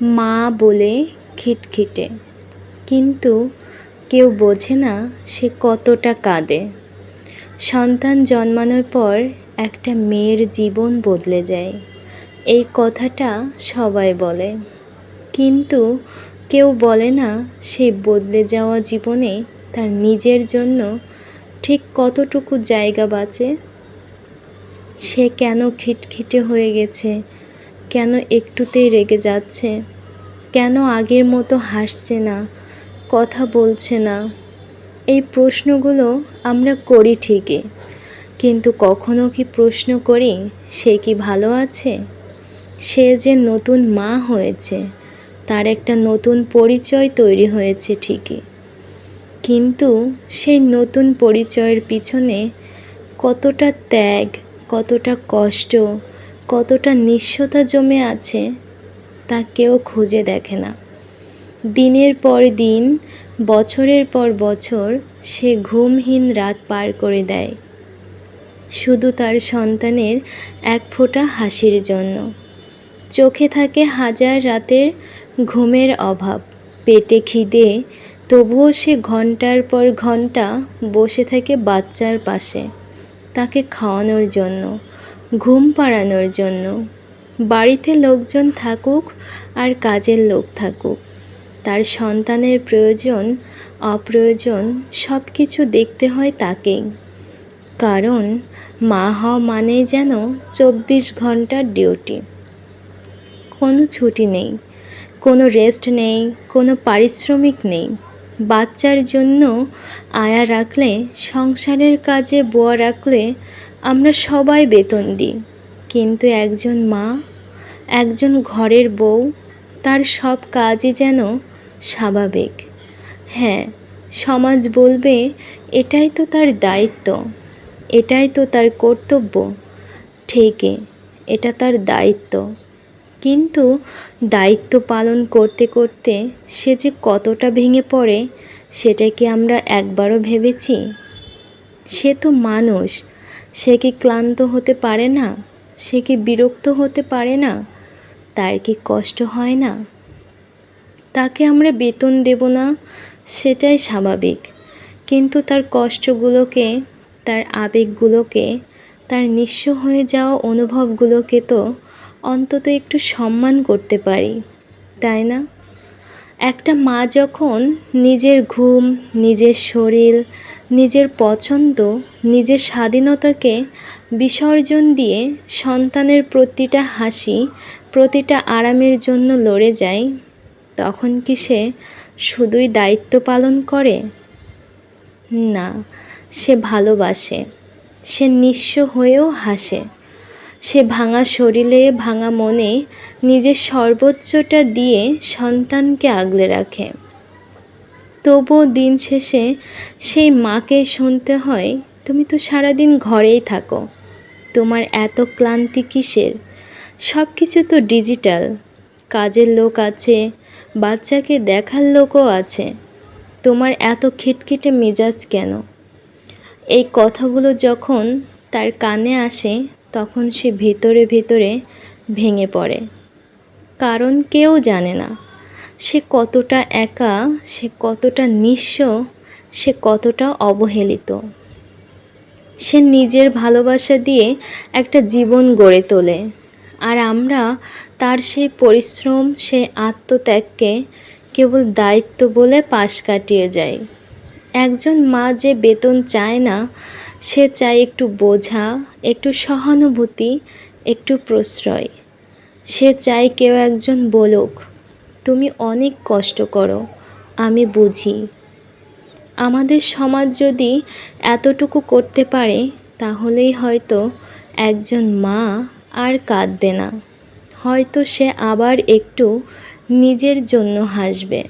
মা বলে খিটখিটে, কিন্তু কেউ বোঝে না সে কতটা কাঁদে। সন্তান জন্মানোর পর একটা মেয়ের জীবন বদলে যায়, এই কথাটা সবাই বলে, কিন্তু কেউ বলে না সেই বদলে যাওয়া জীবনে তার নিজের জন্য ঠিক কতটুকু জায়গা বাঁচে। সে কেন খিটখিটে হয়ে গেছে, কেন একটুতেই রেগে যাচ্ছে, কেন আগের মতো হাসছে না, কথা বলছে না। এই প্রশ্নগুলো আমরা করি ঠিকই, কিন্তু কখনো কি প্রশ্ন করি সে কি ভালো আছে? সে যে নতুন মা হয়েছে, তার একটা নতুন পরিচয় তৈরি হয়েছে ঠিকই, কিন্তু সেই নতুন পরিচয়ের পিছনে কতটা ত্যাগ, কতটা কষ্ট, কতটা নিঃস্বতা জমে আছে তা কেউ খুঁজে দেখে না। দিনের পর দিন, বছরের পর বছর সে ঘুমহীন রাত পার করে দেয় শুধু তার সন্তানের এক ফোঁটা হাসির জন্য। চোখে থাকে হাজার রাতের ঘুমের অভাব, পেটে খিদে, তবুও সে ঘন্টার পর ঘন্টা বসে থাকে বাচ্চার পাশে, তাকে খাওয়ানোর জন্য, ঘুম পাড়ানোর জন্য। বাড়িতে লোকজন থাকুক আর কাজের লোক থাকুক, তার সন্তানের প্রয়োজন অপ্রয়োজন সব কিছু দেখতে হয় তাকেই। কারণ মা হওয়া মানেই যেন 24 ঘন্টার ডিউটি, কোনো ছুটি নেই, কোনো রেস্ট নেই, কোনো পারিশ্রমিক নেই। বাচ্চার জন্য আয়া রাখলে, সংসারের কাজে বোয়া রাখলে আমরা সবাই বেতন দিই, কিন্তু একজন মা, একজন ঘরের বউ, তার সব কাজই যেন স্বাভাবিক। হ্যাঁ, সমাজ বলবে এটাই তো তার দায়িত্ব, এটাই তো তার কর্তব্য। ঠিকই, এটা তার দায়িত্ব, কিন্তু দায়িত্ব পালন করতে করতে সে যে কতটা ভেঙে পড়ে সেটা কি আমরা একবারও ভেবেছি? সে তো মানুষ, সে কি ক্লান্ত হতে পারে না? সে কি বিরক্ত হতে পারে না? তার কি কষ্ট হয় না? তাকে আমরা বেতন দেব না সেটাই স্বাভাবিক, কিন্তু তার কষ্টগুলোকে, তার আবেগগুলোকে, তার নিঃস্ব হয়ে যাওয়া অনুভবগুলোকে তো অন্তত একটু সম্মান করতে পারি, তাই না? একটা মা যখন নিজের ঘুম, নিজের শরীর, নিজের পছন্দ, নিজের স্বাধীনতাকে বিসর্জন দিয়ে সন্তানের প্রতিটা হাসি, প্রতিটা আরামের জন্য লড়ে যায়, তখন কি সে শুধুই দায়িত্ব পালন করে? না, সে ভালোবাসে, সে নিঃস্ব হয়েও হাসে, সে ভাঙা শরীরে, ভাঙা মনে নিজের সর্বোচ্চটা দিয়ে সন্তানকে আগলে রাখে। তবুও দিন শেষে সেই মাকে শুনতে হয়, তুমি তো সারাদিন ঘরেই থাকো, তোমার এত ক্লান্তি কিসের? সব কিছু তো ডিজিটাল, কাজের লোক আছে, বাচ্চাকে দেখার লোকও আছে, তোমার এত খিটখিটে মেজাজ কেন? এই কথাগুলো যখন তার কানে আসে তখন সে ভেতরে ভেতরে ভেঙে পড়ে, কারণ কেউ জানে না সে কতটা একা, সে কতটা নিঃস্ব, সে কতটা অবহেলিত। সে নিজের ভালোবাসা দিয়ে একটা জীবন গড়ে তোলে, আর আমরা তার সেই পরিশ্রম, সেই আত্মত্যাগকে কেবল দায়িত্ব বলে পাশ কাটিয়ে যাই। একজন মা যে বেতন চায় না, সে চায় একটু বোঝা, একটু সহানুভূতি, একটু প্রশ্রয়। সে চায় কেউ একজন বলুক, তুমি অনেক কষ্ট করো, আমি বুঝি। আমাদের সমাজ যদি এতটুকু করতে পারে, তাহলেই হয়তো একজন মা আর কাঁদবে না, হয়তো সে আবার একটু নিজের জন্য হাসবে।